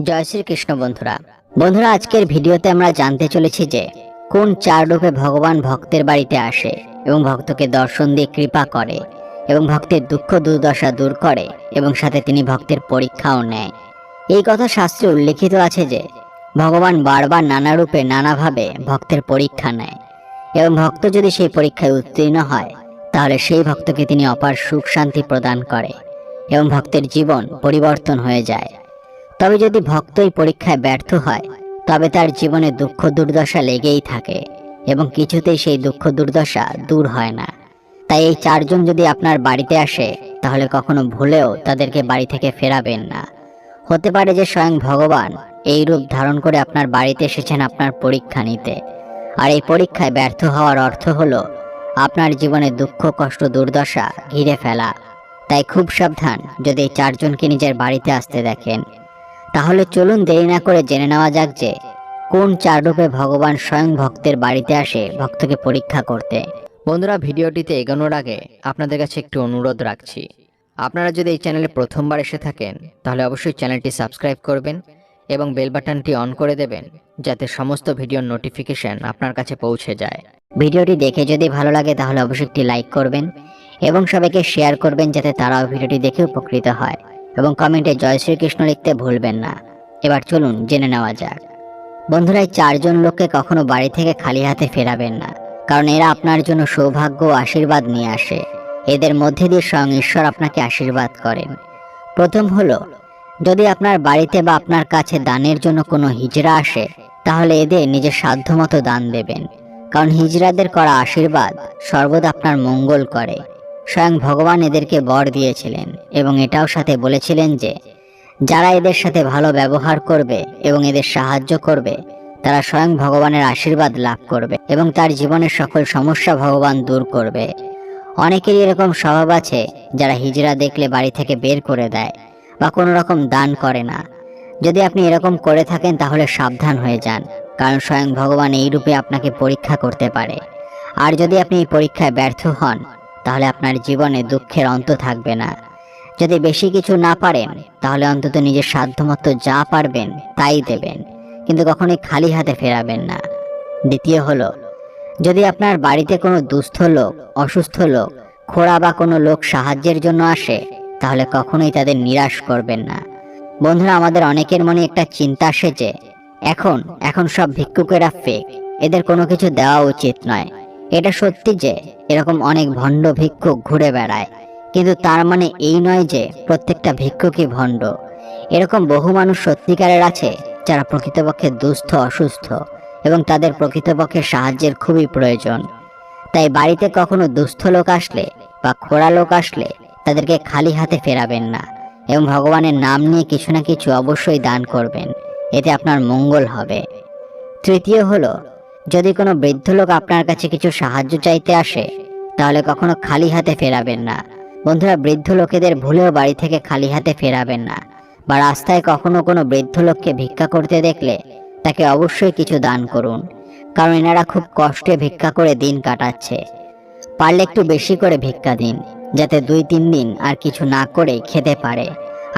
জয় শ্রীকৃষ্ণ বন্ধুরা আজকের ভিডিওতে আমরা জানতে চলেছি যে কোন চার রূপে ভগবান ভক্তের বাড়িতে আসে এবং ভক্তকে দর্শন দিয়ে কৃপা করে এবং ভক্তের দুঃখ দুর্দশা দূর করে এবং সাথে তিনি ভক্তের পরীক্ষাও নেয়। এই কথা শাস্ত্রে উল্লেখিত আছে যে ভগবান বারবার নানা রূপে নানাভাবে ভক্তের পরীক্ষা নেয় এবং ভক্ত যদি সেই পরীক্ষায় উত্তীর্ণ হয় তাহলে সেই ভক্তকে তিনি অপার সুখ শান্তি প্রদান করে এবং ভক্তের জীবন পরিবর্তন হয়ে যায়। তবে যদি ভক্ত এই পরীক্ষায় ব্যর্থ হয় তবে তার জীবনে দুঃখ দুর্দশা লেগেই থাকে এবং কিছুতেই সেই দুঃখ দুর্দশা দূর হয় না। তাই এই চারজন যদি আপনার বাড়িতে আসে তাহলে কখনো ভুলেও তাদেরকে বাড়ি থেকে ফেরাবেন না। হতে পারে যে স্বয়ং ভগবান এই রূপ ধারণ করে আপনার বাড়িতে এসেছেন আপনার পরীক্ষা নিতে, আর এই পরীক্ষায় ব্যর্থ হওয়ার অর্থ হলো আপনার জীবনে দুঃখ কষ্ট দুর্দশা ঘিরে ফেলা। তাই খুব সাবধান যদি এই চারজনকে নিজের বাড়িতে আসতে দেখেন। তাহলে চলুন দেরি না করে জেনে নেওয়া যাক যে কোন চার রূপে ভগবান স্বয়ং ভক্তের বাড়িতে আসে ভক্তকে পরীক্ষা করতে। বন্ধুরা, ভিডিওটিতে এগোনোর আগে আপনাদের কাছে একটু অনুরোধ রাখছি, আপনারা যদি এই চ্যানেলে প্রথমবার এসে থাকেন তাহলে অবশ্যই চ্যানেলটি সাবস্ক্রাইব করবেন এবং বেল বাটনটি অন করে দেবেন যাতে সমস্ত ভিডিওর নোটিফিকেশন আপনার কাছে পৌঁছে যায়। ভিডিওটি দেখে যদি ভালো লাগে তাহলে অবশ্যই একটি লাইক করবেন এবং সবাইকে শেয়ার করবেন যাতে তারাও ভিডিওটি দেখে উপকৃত হয় এবং কমেন্টে জয় শ্রীকৃষ্ণ লিখতে ভুলবেন না। এবার চলুন জেনে নেওয়া যাক। বন্ধুরা, এই চারজন লোককে কখনো বাড়ি থেকে খালি হাতে ফেরাবেন না, কারণ এরা আপনার জন্য সৌভাগ্য ও আশীর্বাদ নিয়ে আসে। এদের মধ্যে দিয়ে স্বয়ং ঈশ্বর আপনাকে আশীর্বাদ করেন। প্রথম হলো, যদি আপনার বাড়িতে বা আপনার কাছে দানের জন্য কোনো হিজড়া আসে তাহলে এদের নিজের সাধ্যমতো দান দেবেন, কারণ হিজড়াদের করা আশীর্বাদ সর্বদা আপনার মঙ্গল করে। স্বয়ং ভগবান এদেরকে বর দিয়েছিলেন এবং এটাও সাথে বলেছিলেন যে যারা এদের সাথে ভালো ব্যবহার করবে এবং এদের সাহায্য করবে তারা স্বয়ং ভগবানের আশীর্বাদ লাভ করবে এবং তার জীবনের সকল সমস্যা ভগবান দূর করবে। অনেকেরই এরকম স্বভাব আছে যারা হিজড়া দেখলে বাড়ি থেকে বের করে দেয় বা কোনো রকম দান করে না। যদি আপনি এরকম করে থাকেন তাহলে সাবধান হয়ে যান, কারণ স্বয়ং ভগবান এই রূপে আপনাকে পরীক্ষা করতে পারে। আর যদি আপনি এই পরীক্ষায় ব্যর্থ হন তাহলে আপনার জীবনে দুঃখের অন্ত থাকবে না। যদি বেশি কিছু না পারেন তাহলে অন্তত নিজের সাধ্যমতো যা পারবেন তাই দেবেন, কিন্তু কখনোই খালি হাতে ফেরাবেন না। দ্বিতীয় হলো, যদি আপনার বাড়িতে কোনো দুস্থ লোক, অসুস্থ লোক, খোড়া বা কোনো লোক সাহায্যের জন্য আসে তাহলে কখনোই তাদের নিরাশ করবেন না। বন্ধুরা, আমাদের অনেকের মনে একটা চিন্তা আসে যে এখন সব ভিক্ষুকেরা ফেক, এদের কোনো কিছু দেওয়া উচিত নয়। এটা সত্যি যে এরকম অনেক ভণ্ড ভিক্ষুক ঘুরে বেড়ায়, কিন্তু তার মানে এই নয় যে প্রত্যেকটা ভিক্ষুকই ভণ্ড। এরকম বহু মানুষ সত্যিকারের আছে যারা প্রকৃতপক্ষে দুস্থ, অসুস্থ এবং তাদের প্রকৃতপক্ষে সাহায্যের খুবই প্রয়োজন। তাই বাড়িতে কখনো দুস্থ লোক আসলে বা খোড়া লোক আসলে তাদেরকে খালি হাতে ফেরাবেন না এবং ভগবানের নাম নিয়ে কিছু না কিছু অবশ্যই দান করবেন, এতে আপনার মঙ্গল হবে। তৃতীয় হলো, যদি কোনো বৃদ্ধ লোক আপনার কাছে কিছু সাহায্য চাইতে আসে তাহলে কখনো খালি হাতে ফেরাবেন না। বন্ধুরা, বৃদ্ধ লোকেদের ভুলেও বাড়ি থেকে খালি হাতে ফেরাবেন না, বা রাস্তায় কখনো কোনো বৃদ্ধ লোককে ভিক্ষা করতে দেখলে তাকে অবশ্যই কিছু দান করুন, কারণ এনারা খুব কষ্টে ভিক্ষা করে দিন কাটাচ্ছে। পারলে একটু বেশি করে ভিক্ষা দিন, যাতে 2-3 দিন আর কিছু না করে খেতে পারে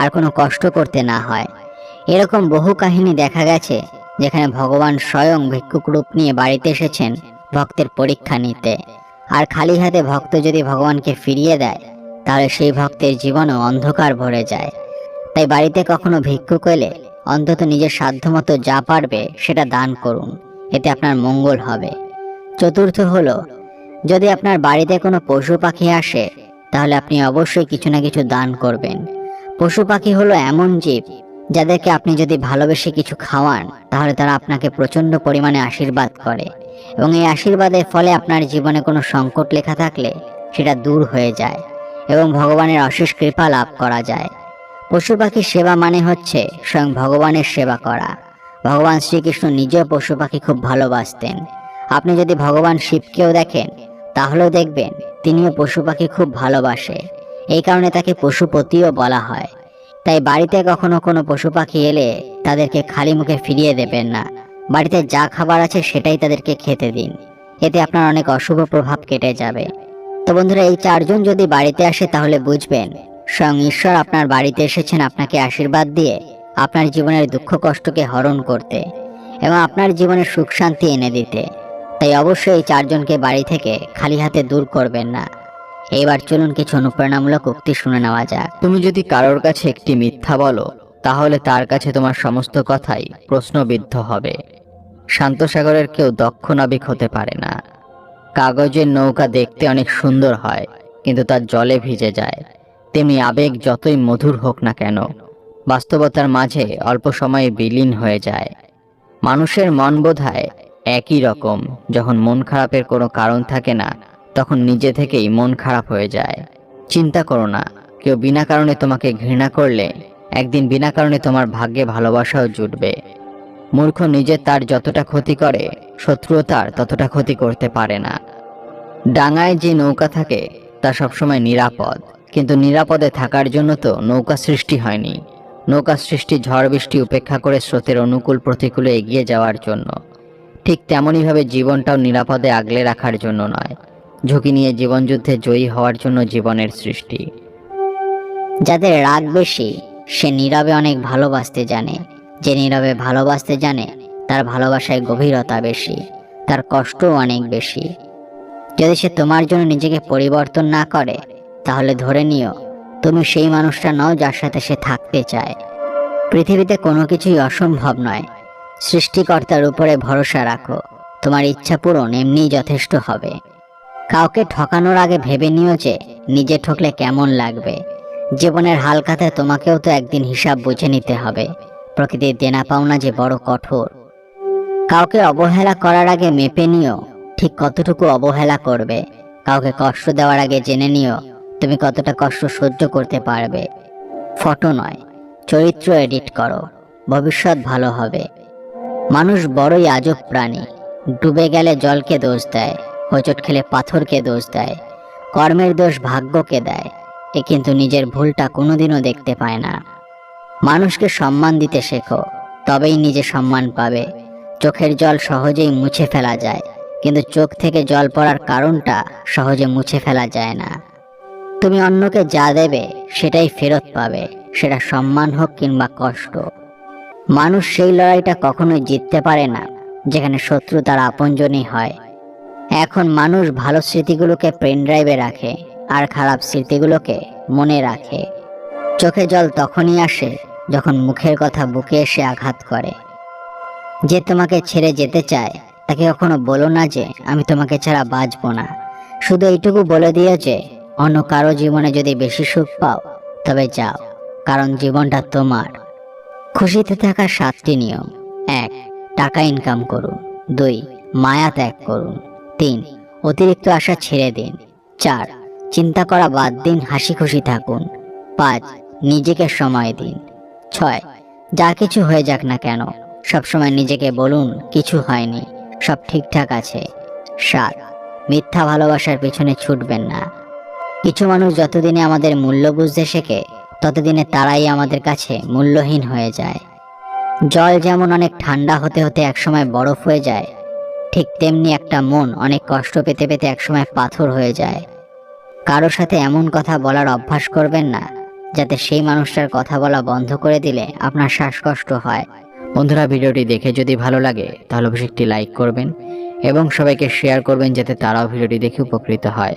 আর কোনো কষ্ট করতে না হয়। এরকম বহু কাহিনী দেখা গেছে যেখানে ভগবান স্বয়ং ভিক্ষুক রূপ নিয়ে বাড়িতে এসেছেন ভক্তের পরীক্ষা নিতে, আর খালি হাতে ভক্ত যদি ভগবানকে ফিরিয়ে দেয় তাহলে সেই ভক্তের জীবনও অন্ধকার ভরে যায়। তাই বাড়িতে কখনো ভিক্ষুক এলে অন্তত নিজের সাধ্যমতো যা পারবে সেটা দান করুন, এতে আপনার মঙ্গল হবে। চতুর্থ হলো, যদি আপনার বাড়িতে কোনো পশু পাখি আসে তাহলে আপনি অবশ্যই কিছু না কিছু দান করবেন। পশু পাখি হলো এমন জীব যাদেরকে আপনি যদি ভালোবেসে কিছু খাওয়ান তাহলে তারা আপনাকে প্রচণ্ড পরিমাণে আশীর্বাদ করে এবং এই আশীর্বাদের ফলে আপনার জীবনে কোনো সংকট লেখা থাকলে সেটা দূর হয়ে যায় এবং ভগবানের অশেষ কৃপা লাভ করা যায়। পশু পাখির সেবা মানে হচ্ছে স্বয়ং ভগবানের সেবা করা। ভগবান শ্রীকৃষ্ণ নিজেও পশু পাখি খুব ভালোবাসতেন। আপনি যদি ভগবান শিবকেও দেখেন তাহলেও দেখবেন তিনিও পশু পাখি খুব ভালোবাসে, এই কারণে তাকে পশুপতিও বলা হয়। তাই বাড়িতে কখনো কোনো পশু পাখি এলে তাদেরকে খালি মুখে ফিরিয়ে দেবেন না। বাড়িতে যা খাবার আছে সেটাই তাদেরকে খেতে দিন, এতে আপনার অনেক অশুভ প্রভাব কেটে যাবে। তো বন্ধুরা, এই চারজন যদি বাড়িতে আসে তাহলে বুঝবেন স্বয়ং ঈশ্বর আপনার বাড়িতে এসেছেন আপনাকে আশীর্বাদ দিয়ে আপনার জীবনের দুঃখ কষ্টকে হরণ করতে এবং আপনার জীবনে সুখ শান্তি এনে দিতে। তাই অবশ্যই এই চারজনকে বাড়ি থেকে খালি হাতে দূর করবেন না। এবার চলুন কিছু অনুপ্রেরণামূলক উক্তি শুনে নেওয়া যাক। তুমি যদি কারোর কাছে একটি মিথ্যা বলো, তাহলে তার কাছে তোমার সমস্ত কথাই প্রশ্নবিদ্ধ হবে। শান্ত সাগরের কেউ দক্ষ নাবিক হতে পারে না। কাগজের নৌকা দেখতে অনেক সুন্দর হয়, কিন্তু তার জলে ভিজে যায়। তেমনি আবেগ যতই মধুর হোক না কেন, বাস্তবতার মাঝে অল্প সময়ে বিলীন হয়ে যায়। মানুষের মন বোধহয় একই রকম, যখন মন খারাপের কোনো কারণ থাকে না, তখন নিজে থেকেই মন খারাপ হয়ে যায়। চিন্তা করো না, কেউ বিনা কারণে তোমাকে ঘৃণা করলে একদিন বিনা কারণে তোমার ভাগ্যে ভালোবাসাও জুটবে। মূর্খ নিজে তার যতটা ক্ষতি করে, শত্রুও তার ততটা ক্ষতি করতে পারে না। ডাঙায় যে নৌকা থাকে তা সবসময় নিরাপদ, কিন্তু নিরাপদে থাকার জন্য তো নৌকা সৃষ্টি হয়নি। নৌকা সৃষ্টি ঝড় বৃষ্টি উপেক্ষা করে স্রোতের অনুকূল প্রতিকূলে এগিয়ে যাওয়ার জন্য। ঠিক তেমনইভাবে জীবনটাও নিরাপদে আগলে রাখার জন্য নয়, ঝুঁকি নিয়ে জীবনযুদ্ধে জয়ী হওয়ার জন্য জীবনের সৃষ্টি। যাদের রাগ বেশি সে নীরবে অনেক ভালোবাসতে জানে। যে নীরবে ভালোবাসতে জানে তার ভালোবাসায় গভীরতা বেশি, তার কষ্টও অনেক বেশি। যদি সে তোমার জন্য নিজেকে পরিবর্তন না করে, তাহলে ধরে নিও তুমি সেই মানুষটা নও যার সাথে সে থাকতে চায়। পৃথিবীতে কোনো কিছুই অসম্ভব নয়। সৃষ্টিকর্তার উপরে ভরসা রাখো, তোমার ইচ্ছা পূরণ এমনিই যথেষ্ট হবে। কাউকে ঠকানোর আগে ভেবে নিও যে নিজে ঠকলে কেমন লাগবে। জীবনের হালখাতে তোমাকেও তো একদিন হিসাব বুঝে নিতে হবে। প্রকৃতির দেনা পাওনা যে বড় কঠোর। কাউকে অবহেলা করার আগে মেপে নিও ঠিক কতটুকু অবহেলা করবে। কাউকে কষ্ট দেওয়ার আগে জেনে নিও তুমি কতটা কষ্ট সহ্য করতে পারবে। ফটো নয়, চরিত্র এডিট করো, ভবিষ্যৎ ভালো হবে। মানুষ বড়ই আজব প্রাণী। ডুবে গেলে জলকে দোষ দেয়, হোঁচট খেলে পাথরকে দোষ দেয়, কর্মের দোষ ভাগ্যকে দেয়, কিন্তু নিজের ভুলটা কোনোদিনও দেখতে পায় না। মানুষকে সম্মান দিতে শেখো, তবেই নিজে সম্মান পাবে। চোখের জল সহজেই মুছে ফেলা যায়, কিন্তু চোখ থেকে জল পড়ার কারণটা সহজে মুছে ফেলা যায় না। তুমি অন্যকে যা দেবে সেটাই ফেরত পাবে, সেটা সম্মান হোক কিংবা কষ্ট। মানুষ সেই লড়াইটা কখনোই জিততে পারে না যেখানে শত্রু তার আপনজনই হয়। এখন মানুষ ভালো স্মৃতিগুলোকে পেন ড্রাইভে রাখে আর খারাপ স্মৃতিগুলোকে মনে রাখে। চোখে জল তখনই আসে যখন মুখের কথা বুকে এসে আঘাত করে। যে তোমাকে ছেড়ে যেতে চায় তাকে কখনো বলো না যে আমি তোমাকে ছাড়া বাঁচবো না। শুধু এইটুকু বলে দিও যে অন্য কারো জীবনে যদি বেশি সুখ পাও তবে যাও, কারণ জীবনটা তোমার। খুশিতে থাকার 7টি নিয়ম। 1. টাকা ইনকাম করুন। 2. মায়া ত্যাগ করুন। 3. অতিরিক্ত আশা ছেড়ে দিন। 4. চিন্তা করা বাদ দিন, হাসি খুশি থাকুন। 5. নিজেকে সময় দিন। 6. যা কিছু হয়ে যাক না কেন সবসময় নিজেকে বলুন কিছু হয়নি, সব ঠিকঠাক আছে। 7. মিথ্যা ভালোবাসার পেছনে ছুটবেন না। কিছু মানুষ যতদিনে আমাদের মূল্য বুঝতে শেখে ততদিনে তারাই আমাদের কাছে মূল্যহীন হয়ে যায়। জল যেমন অনেক ঠান্ডা হতে হতে একসময় বরফ হয়ে যায়, ঠিক তেমনি একটা মন অনেক কষ্ট পেতে পেতে একসময় পাথর হয়ে যায়। কারোর সাথে এমন কথা বলার অভ্যাস করবেন না যাতে সেই মানুষটার কথা বলা বন্ধ করে দিলে আপনার শ্বাসকষ্ট হয়। বন্ধুরা, ভিডিওটি দেখে যদি ভালো লাগে তাহলে অবশ্যই একটি লাইক করবেন এবং সবাইকে শেয়ার করবেন যাতে তারাও ভিডিওটি দেখে উপকৃত হয়।